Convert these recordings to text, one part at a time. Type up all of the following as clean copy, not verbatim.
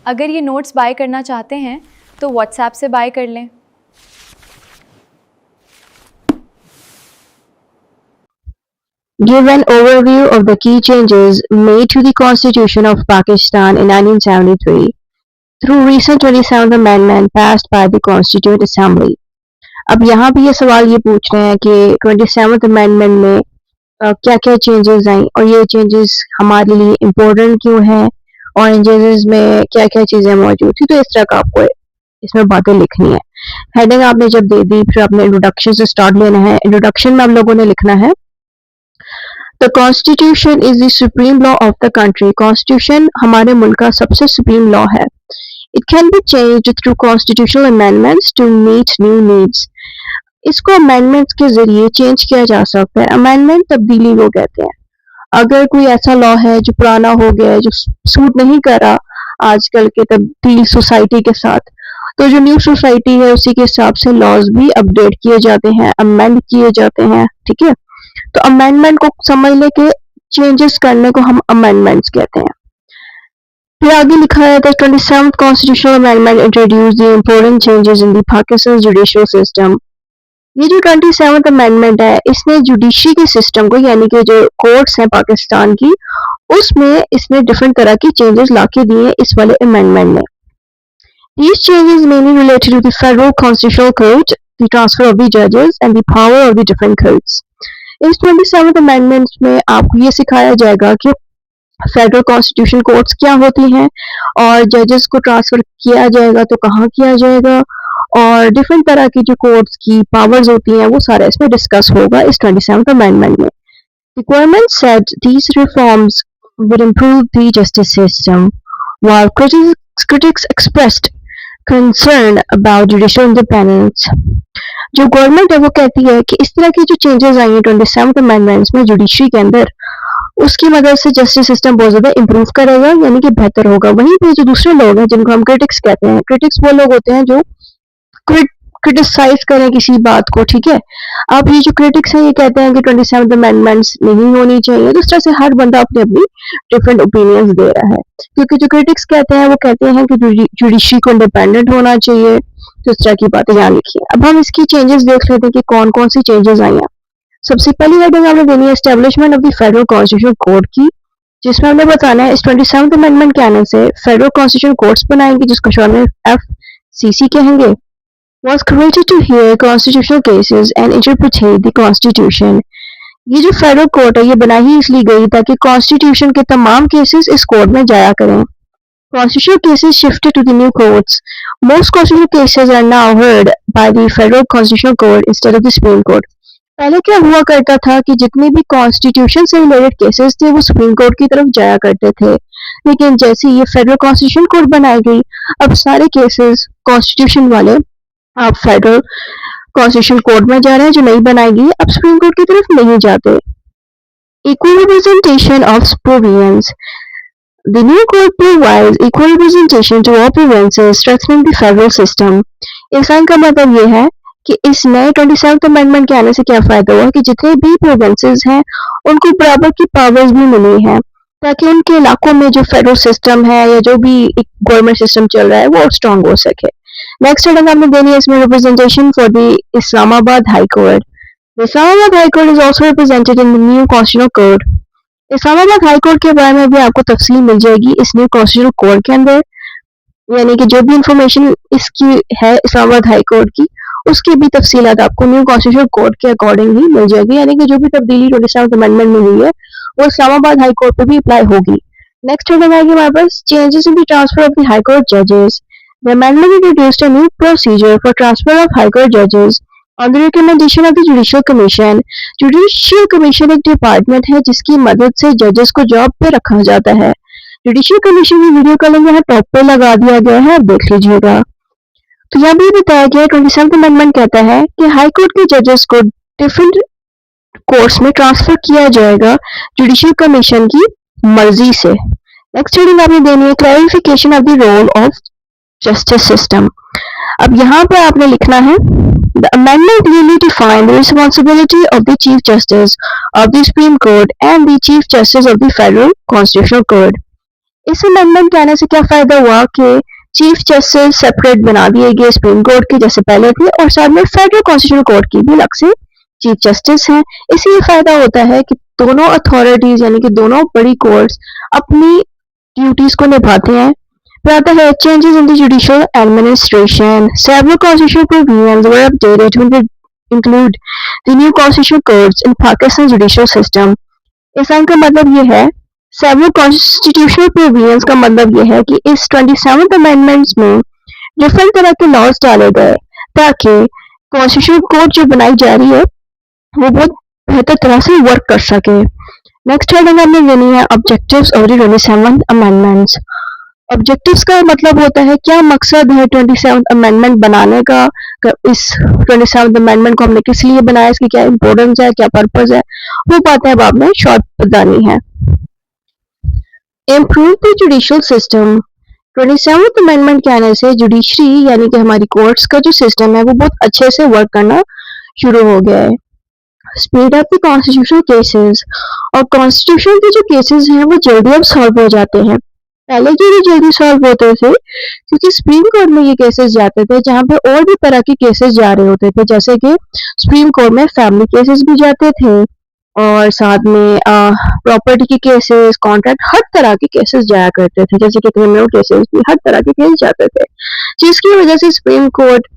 अगर ये notes bye करना चाहते हैं तो व्हाट्सएप से बाय कर लें। Give an overview of the key changes made to the Constitution of Pakistan in 1973 through recent 27th Amendment passed by the Constituent Assembly. अब यहाँ भी ये सवाल ये पूछ रहे हैं कि 27th Amendment में क्या क्या चेंजेस आई और ये चेंजेस हमारे लिए इम्पोर्टेंट क्यों हैं और इन चेंजेस में क्या क्या चीज़ें मौजूद थी। तो इस तरह का आपको इसमें बातें लिखनी है। हेडिंग आपने जब दे दी फिर आपने इंट्रोडक्शन से स्टार्ट लेना है। इंट्रोडक्शन में आप लोगों ने लिखना है The Constitution is the supreme law of the country. Constitution हमारे मुल्क का सबसे supreme law है। It can be changed through constitutional amendments to meet new needs. इसको amendments के जरिए चेंज किया जा सकता है। amendment तब्दीली को कहते हैं। अगर कोई ऐसा लॉ है जो पुराना हो गया है, जो सूट नहीं कर रहा आजकल के तब्दील सोसाइटी के साथ, तो जो न्यू सोसाइटी है उसी के हिसाब से लॉज भी अपडेट किए जाते हैं, अमेंड किए जाते हैं। ठीक है, तो अमेंडमेंट को समझ ले के चेंजेस करने को हम अमेंडमेंट्स कहते हैं। फिर आगे लिखा है that 27th Constitutional Amendment introduced the important changes in the Pakistan judicial system. ये जो 27th Amendment है इसने जुडिशरी के सिस्टम को यानी कि जो कोर्ट्स हैं पाकिस्तान की उसमें इसने डिफरेंट तरह की चेंजेस लाके दिए इस वाले अमेंडमेंट में। These changes mainly related to the Federal Constitutional Court, the transfer of the judges and the power of the different courts. इस 27th अमेंडमेंट में आपको ये सिखाया जाएगा कि फेडरल कॉन्स्टिट्यूशन कोर्ट्स क्या होती हैं और जजेस को ट्रांसफर किया जाएगा तो कहाँ किया जाएगा और डिफरेंट तरह की जो कोर्ट्स की पावर्स होती हैं वो सारा इसमें डिस्कस होगा इस 27th अमेंडमेंट में। The government said these reforms would improve the justice system, while critics expressed concern about judicial independence. जो गवर्नमेंट है वो कहती है कि इस तरह की जो चेंजेस आई हैं 27th अमेंडमेंट्स में जुडिशरी के अंदर उसकी मदद से जस्टिस सिस्टम बहुत ज़्यादा इम्प्रूव करेगा यानी कि बेहतर होगा। वहीं पे जो दूसरे लोग हैं जिनको हम क्रिटिक्स कहते हैं, क्रिटिक्स वो लोग होते हैं जो क्रिटिसाइज करें किसी बात को। ठीक है, अब ये जो क्रिटिक्स हैं ये कहते हैं कि 27th अमेंडमेंट्स नहीं होनी चाहिए। तो इस तरह से हर बंदा अपनी अपनी डिफरेंट ओपिनियंस दे रहा है, क्योंकि जो क्रिटिक्स कहते हैं वो कहते हैं कि जुडिशरी को इंडिपेंडेंट होना चाहिए। तो इस तरह की बातें यहाँ लिखी है। अब हम इसकी चेंजेस देख लेते हैं कि कौन कौन सी चेंजेस आई हैं। सबसे पहली हेडिंग आपने देनी है establishment of the federal constitution court की, जिसमें हमने बताना है इस 27th अमेंडमेंट के आने से फेडरल कॉन्स्टिट्यूशन कोर्ट्स बनाएंगे जिसको शॉर्ट में FCC कहेंगे। Was created to hear constitutional cases and interpret the constitution. ये जो फेडरल कोर्ट है ये बनाई ही इसलिए गई ताकि कॉन्स्टिट्यूशन के तमाम केसेस इस कोर्ट में जाया करें। Constitutional cases shifted to the new courts. Most constitutional cases are now heard by the Federal Constitutional Court instead of the Supreme Court. पहले क्या हुआ करता था कि जितने भी कॉन्स्टिट्यूशन से रिलेटेड केसेस थे वो सुप्रीम कोर्ट की तरफ जाया करते थे, लेकिन जैसे ये फेडरल कॉन्स्टिट्यूशन कोर्ट बनाई गई अब सारे केसेस कॉन्स्टिट्यूशन वाले अब फेडरल कॉन्स्टिट्यूशन कोर्ट में जा रहे हैं। जो नहीं बनाई गई अब सुप्रीम कोर्ट की तरफ नहीं जाते। Equal representation of provisions. The new court provides equal representation to all provinces, strengthening the federal system. इस लाइन का मतलब ये है कि इस नए 27th अमेंडमेंट के आने से क्या फायदा हुआ कि जितने भी प्रोविंसेस हैं उनको बराबर की पावर्स भी मिली हैं ताकि उनके इलाकों में जो फेडरल सिस्टम है या जो भी एक गवर्नमेंट सिस्टम चल रहा है वो स्ट्रांग हो सके। नेक्स्ट हेडिंग आपने देनी है इसमें representation for the Islamabad high court. Islamabad high court is also represented in the new constitutional code. Islamabad high court के बारे में भी आपको तफसील मिल जाएगी इस न्यू कॉन्स्टिट्यूशनल कोड के अंदर, यानी कि जो भी इंफॉर्मेशन इसकी है इस्लामाबाद हाई कोर्ट की उसकी भी तफसीलात आपको न्यू कॉन्स्टिट्यूशनल कोड के अकॉर्डिंग ही मिल जाएगी, यानी कि जो भी तब्दीली 27th अमेंडमेंट में हुई है वो इस्लामाबाद हाई कोर्ट पे भी अप्लाई होगी। नेक्स्ट हेडिंग आएगी हमारे पास changes in the transfer of the high court जजेस। The amendment introduced a new procedure for transfer of high court जजेस on the recommendation of the judicial commission. Judicial commission एक department है जिसकी मदद से जजेस को जॉब पे रखा जाता है। जुडिशियल कमीशन की वीडियो का लिंक यहाँ टॉप पे लगा दिया गया है, आप देख लीजिएगा। तो यहाँ भी बताया गया 27th अमेंडमेंट कहता है कि हाई कोर्ट के जजेस को डिफरेंट कोर्ट्स में ट्रांसफर किया जाएगा जुडिशियल कमीशन की मर्जी से। नेक्स्ट हेडिंग आपने देनी है clarification of the role of justice system. अब यहाँ पे आपने लिखना है The amendment clearly defined the responsibility of the Chief Justice of the Supreme Court and the Chief Justice of the Federal Constitutional Court. इस अमेंडमेंट के आने से क्या फायदा हुआ कि चीफ जस्टिस सेपरेट बना दिए गए सुप्रीम कोर्ट के जैसे पहले थे, और साथ में फेडरल कॉन्स्टिट्यूशनल कोर्ट की भी अलग से चीफ जस्टिस हैं। इससे ये फायदा होता है कि दोनों अथॉरिटीज यानी कि दोनों बड़ी कोर्ट्स अपनी ड्यूटीज को निभाते हैं। फिर आता है changes in the judicial administration. Several constitutional provisions were updated to include the new constitutional codes in Pakistan judicial system. इस लाइन का मतलब ये है, several constitutional provisions का मतलब ये है कि इस 27th amendments में डिफरेंट तरह के लॉज डाले गए ताकि कॉन्स्टिट्यूशनल कोड जो बनाई जा रही है वो बहुत बेहतर तरह से वर्क कर सके। नेक्स्ट हेडिंग हमने लेनी है objectives of the 27th amendments. Objectives का मतलब होता है क्या मकसद है 27th अमेंडमेंट बनाने का, इस 27th अमेंडमेंट को हमने किस लिए बनाया, इसकी क्या इंपॉर्टेंस है, क्या पर्पस है, वो बातें अब आपने शॉर्ट बतानी है। Improve the judicial system. 27th amendment के आने से जुडिशरी यानी कि हमारी कोर्ट्स का जो सिस्टम है वो बहुत अच्छे से वर्क करना शुरू हो गया है। Speed up the constitutional cases. और कॉन्स्टिट्यूशन के जो केसेस हैं वो जल्दी अब सॉल्व हो जाते हैं। पहले के भी जल्दी सॉल्व होते थे क्योंकि सुप्रीम कोर्ट में ये केसेस जाते थे जहाँ पे और भी तरह के केसेस जा रहे होते थे, जैसे कि सुप्रीम कोर्ट में फैमिली केसेस भी जाते थे और साथ में प्रॉपर्टी के केसेस, कॉन्ट्रैक्ट, हर तरह के केसेस जाया करते थे, जैसे कि क्रिमिनल केसेस भी, हर तरह के केस जाते थे, जिसकी वजह से सुप्रीम कोर्ट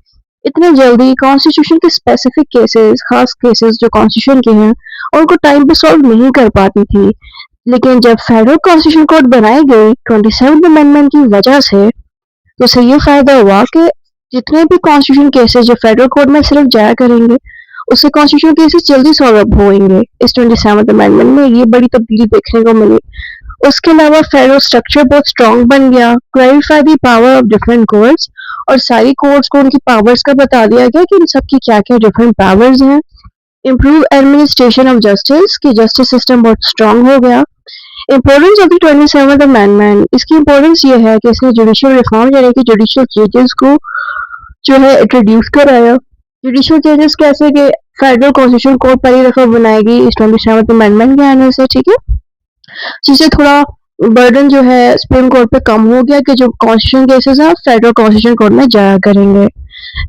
इतने जल्दी कॉन्स्टिट्यूशन के स्पेसिफिक केसेस, खास केसेस जो कॉन्स्टिट्यूशन के हैं, उनको टाइम पे सॉल्व नहीं कर पाती थी। लेकिन जब फेडरल कॉन्स्टिट्यूशन कोर्ट बनाई गई 27th अमेंडमेंट की वजह से, तो उससे ये फायदा हुआ कि जितने भी कॉन्स्टिट्यूशन केसेस जो फेडरल कोर्ट में सिर्फ जाया करेंगे, उससे कॉन्स्टिट्यूशन केसेस जल्दी सॉल्व अप होंगे। इस 27th अमेंडमेंट में ये बड़ी तब्दीली देखने को मिली। उसके अलावा फेडरल स्ट्रक्चर बहुत स्ट्रॉन्ग बन गया, clarify the power of different courts, और सारी कोर्ट्स को उनकी पावर्स का बता दिया गया कि इन सबकी क्या क्या डिफरेंट पावर्स हैं। इम्प्रूव एडमिनिस्ट्रेशन ऑफ जस्टिस, की जस्टिस सिस्टम बहुत स्ट्रॉन्ग हो गया। Importance of the 27th amendment, इसकी इंपॉर्टेंस ये है कि इसने जुडिशियल रिफॉर्म यानी कि जुडिशियल चेंजेस को जो है इंट्रोड्यूस कराया। जुडिशियल चेंजेस कैसे कि फेडरल कॉन्स्टिट्यूशन कोर्ट पहली दफा बनाएगी इस 27th अमेंडमेंट के आने से, ठीक है, जिससे थोड़ा बर्डन जो है सुप्रीम कोर्ट पे कम हो गया कि जो कॉन्स्टिट्यूशन केसेस हैं फेडरल कॉन्स्टिट्यूशन कोर्ट में जाया करेंगे।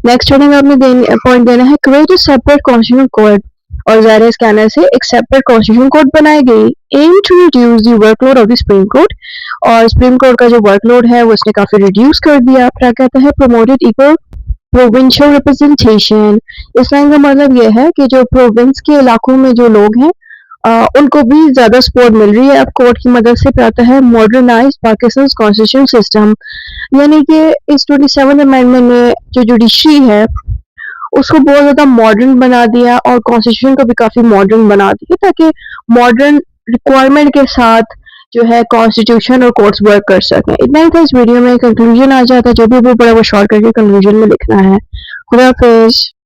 नेक्स्ट हेडिंग आपने पॉइंट देना है create a separate constitution court, और ज़ाहिर है इसके आने से एक सेपरेट कॉन्स्टिट्यूशन कोर्ट बनाई गई, aim to reduce the workload of the supreme court, और सुप्रीम कोर्ट का जो वर्कलोड है वो इसने काफी रिड्यूस कर दिया। क्या कहता है प्रमोटेड इक्वल प्रोविंशियल रिप्रेजेंटेशन। इस लाइन का मतलब ये है कि जो प्रोविंस के इलाकों में जो लोग हैं उनको भी ज्यादा सपोर्ट मिल रही है अब कोर्ट की मदद से। आता है मॉडर्नाइज पाकिस्तान कॉन्स्टिट्यूशन सिस्टम, यानी कि इस 27th अमेंडमेंट ने जो जुडिशरी है उसको बहुत ज्यादा मॉडर्न बना दिया और कॉन्स्टिट्यूशन को भी काफी मॉडर्न बना दिया ताकि मॉडर्न रिक्वायरमेंट के साथ जो है कॉन्स्टिट्यूशन और कोर्ट्स वर्क कर सकें। इतना ही था इस वीडियो में, कंक्लूजन आ जाता है, जो भी वो बड़ा वो शॉर्ट करके कंक्लूजन में लिखना है। खुदा हाफिज।